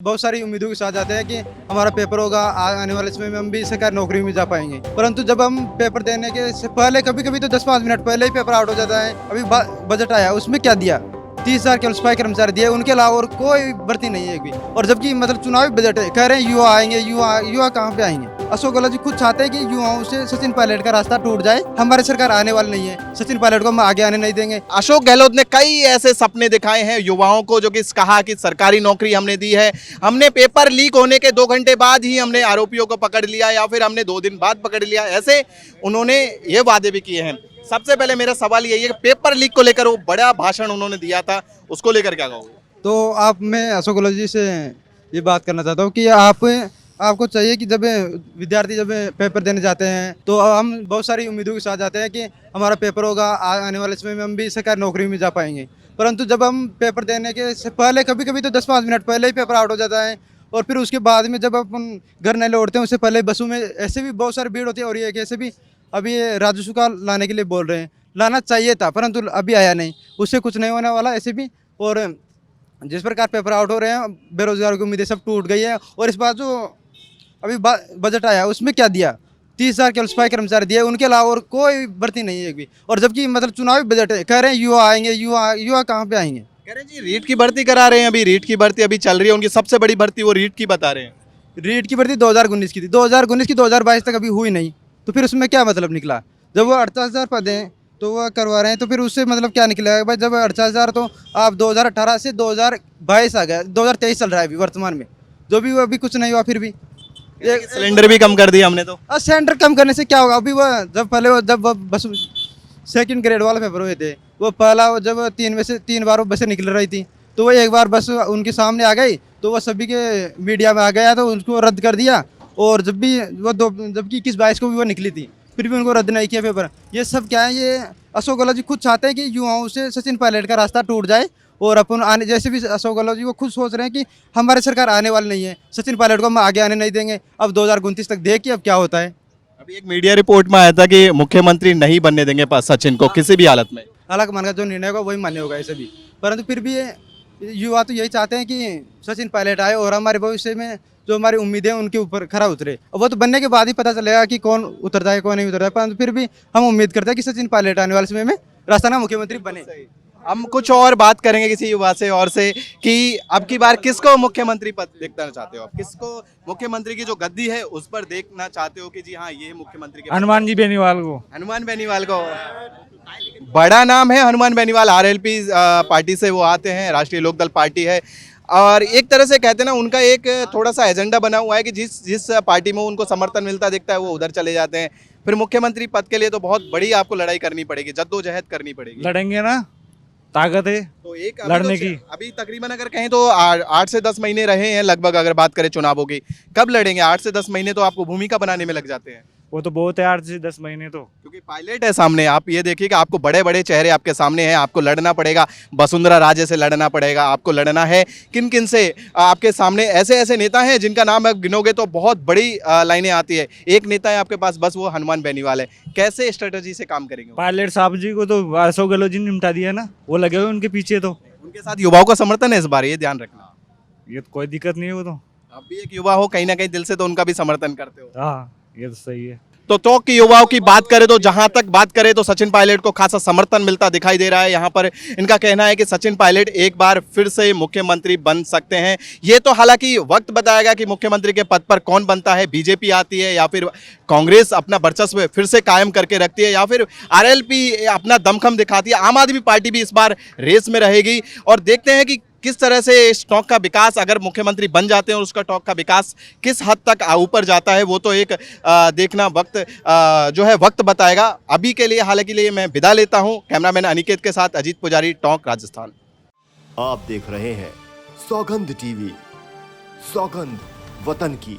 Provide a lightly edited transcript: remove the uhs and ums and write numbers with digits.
बहुत सारी उम्मीदों के साथ जाते हैं कि हमारा पेपर होगा, आने वाले समय में हम भी सरकारी नौकरी में जा पाएंगे। परंतु जब हम पेपर देने के से पहले कभी कभी तो 10-5 मिनट पहले ही पेपर आउट हो जाता है। अभी बजट आया, उसमें क्या दिया? 30,000 केवल सिपाही कर्मचारी दिए, उनके अलावा और कोई भर्ती नहीं है एक भी। और जबकि मतलब चुनावी बजट है, कह रहे हैं युवा आएंगे, युवा कहाँ पे आएंगे? अशोक गहलोत जी खुद चाहते हैं कि युवाओं से सचिन पायलट का रास्ता टूट जाए। हमारी सरकार आने वाली नहीं है, सचिन पायलट को हम आगे आने नहीं देंगे। अशोक गहलोत ने कई ऐसे सपने दिखाए हैं युवाओं को, जो कि कहा कि सरकारी नौकरी हमने दी है, हमने पेपर लीक होने के 2 घंटे बाद ही हमने आरोपियों को पकड़ लिया या फिर हमने 2 दिन बाद पकड़ लिया, ऐसे उन्होंने ये वादे भी किए हैं। सबसे पहले मेरा सवाल यही है कि पेपर लीक को लेकर वो बड़ा भाषण उन्होंने दिया था, उसको लेकर क्या कहोगे? तो मैं अशोक गहलोत जी से ये बात करना चाहता हूँ कि आपको चाहिए कि जब विद्यार्थी जब पेपर देने जाते हैं तो हम बहुत सारी उम्मीदों के साथ जाते हैं कि हमारा पेपर होगा, आने वाले समय में हम भी सरकारी नौकरी में जा पाएंगे। परंतु जब हम पेपर देने के से पहले कभी कभी तो 10-5 मिनट पहले ही पेपर आउट हो जाता है। और फिर उसके बाद में जब अपन घर नहीं लौटते हैं उससे पहले बसों में ऐसे भी बहुत सारी भीड़ होती है। और ये कैसे भी अभी ये राजस्व का लाने के लिए बोल रहे हैं, लाना चाहिए था परंतु अभी आया नहीं, उससे कुछ नहीं होने वाला ऐसे भी। और जिस प्रकार पेपर आउट हो रहे हैं, बेरोजगार की उम्मीदें सब टूट गई है। और इस बार जो अभी बजट आया उसमें क्या दिया? 30,000 केवल सिपाही कर्मचारी दिए, उनके अलावा और कोई भर्ती नहीं है एक भी। और जबकि मतलब चुनावी बजट है, कह रहे हैं युवा आएंगे, युवा कहाँ पे आएंगे? कह रहे हैं जी रीट की भर्ती करा रहे हैं, अभी रीट की भर्ती अभी चल रही है, उनकी सबसे बड़ी भर्ती वो रीट की बता रहे हैं। रीट की भर्ती 2019 की थी, 2019 की 2022 तक अभी हुई नहीं, तो फिर उसमें क्या मतलब निकला? जब वो 48,000 पद हैं तो वो करवा रहे हैं, तो फिर उससे मतलब क्या निकलेगा भाई? जब 48,000 तो आप 2018 से 2022 आ गया, 2023 चल रहा है अभी वर्तमान में, जो भी वो अभी कुछ नहीं हुआ। फिर भी एक सिलेंडर भी कम कर दिया हमने तो। सेंटर कम करने से क्या होगा? अभी वो जब पहले वो जब वो बस सेकंड ग्रेड वाला पेपर हुए थे, वो पहला वो जब 3 बार वो बसें निकल रही थी, तो वो एक बार बस उनके सामने आ गई तो वो सभी के मीडिया में आ गया तो उनको रद्द कर दिया। और जब भी वो जबकि 21-22 को भी वो निकली थी, फिर भी उनको रद्द नहीं किया पेपर। ये सब क्या है? ये अशोक गहलोत जी खुद चाहते हैं कि युवाओं से सचिन पायलट का रास्ता टूट जाए। और अपन आने जैसे भी अशोक गहलोत जी वो खुद सोच रहे हैं कि हमारी सरकार आने वाली नहीं है, सचिन पायलट को हम आगे आने नहीं देंगे। अब 2029 तक देखिए अब क्या होता है। अभी एक मीडिया रिपोर्ट में आया था कि मुख्यमंत्री नहीं बनने देंगे सचिन को किसी भी हालत में। हालांकि मान का जो निर्णय होगा वही मान्य होगा ऐसे भी। परंतु फिर भी युवा तो यही चाहते हैं कि सचिन पायलट आए और हमारे भविष्य में जो हमारी उम्मीदें हैं उनके ऊपर खरा उतरे। और वो तो बनने के बाद ही पता चलेगा कि कौन उतरता है कौन नहीं उतरता है। परंतु फिर भी हम उम्मीद करते हैं कि सचिन पायलट आने वाले समय में राजस्थान मुख्यमंत्री बने। हम कुछ और बात करेंगे किसी युवा से और से कि अब की बार किसको मुख्यमंत्री पद देखना चाहते हो आप? किसको मुख्यमंत्री की जो गद्दी है उस पर देखना चाहते हो कि जी हाँ ये मुख्यमंत्री के? हनुमान जी बेनीवाल को। हनुमान बेनीवाल को बड़ा नाम है। हनुमान बेनीवाल आरएलपी पार्टी से वो आते हैं, राष्ट्रीय लोकदल पार्टी है। और एक तरह से कहते हैं ना, उनका एक थोड़ा सा एजेंडा बना हुआ है कि जिस पार्टी में उनको समर्थन मिलता दिखता है वो उधर चले जाते हैं। फिर मुख्यमंत्री पद के लिए तो बहुत बड़ी आपको लड़ाई करनी पड़ेगी, जद्दोजहद करनी पड़ेगी। लड़ेंगे ना, ताकत है तो एक लड़ने की। अभी तकरीबन अगर कहें तो 8 से 10 महीने रहे हैं लगभग, अगर बात करें चुनावों की। कब लड़ेंगे? 8 से 10 महीने तो आपको भूमिका बनाने में लग जाते हैं, वो तो बहुत है 8 से 10 महीने तो। क्योंकि पायलट है सामने। आप ये देखिए कि आपको बड़े बड़े चेहरे आपके सामने हैं, आपको लड़ना पड़ेगा। वसुंधरा राजे से लड़ना पड़ेगा, आपको लड़ना है किन किन से? आपके सामने ऐसे ऐसे नेता हैं जिनका नाम आप गिनोगे तो बहुत बड़ी लाइनें आती है। एक नेता है आपके पास बस, वो हनुमान बेनीवाल है। कैसे स्ट्रेटजी से काम करेंगे? पायलट साहब जी को तो अशोक गहलोत जी ने निपटा दिया ना, वो लगे हुए उनके पीछे। तो उनके साथ युवाओं का समर्थन है इस बार, ये ध्यान रखना। ये तो कोई दिक्कत नहीं है, वो तो। आप भी एक युवा हो, कहीं ना कहीं दिल से तो उनका भी समर्थन करते हो। हाँ, ये तो सही है। तो की युवाओं की बात करें तो जहां तक बात करें तो सचिन पायलट को खासा समर्थन मिलता दिखाई दे रहा है। यहां पर इनका कहना है कि सचिन पायलट एक बार फिर से मुख्यमंत्री बन सकते हैं। ये तो हालांकि वक्त बताएगा कि मुख्यमंत्री के पद पर कौन बनता है। बीजेपी आती है या फिर कांग्रेस अपना वर्चस्व फिर से कायम करके रखती है या फिर आरएलपी अपना दमखम दिखाती है। आम आदमी पार्टी भी इस बार रेस में रहेगी और देखते हैं कि किस तरह से इस स्टॉक का विकास, अगर मुख्यमंत्री बन जाते हैं और उसका स्टॉक का विकास किस हद तक ऊपर जाता है, वो तो एक देखना वक्त जो है वक्त बताएगा। अभी के लिए हालांकि लिए मैं विदा लेता हूं। कैमरामैन अनिकेत के साथ अजीत पुजारी, टोंक, राजस्थान। आप देख रहे हैं सौगंध टीवी, सौगंध वतन की।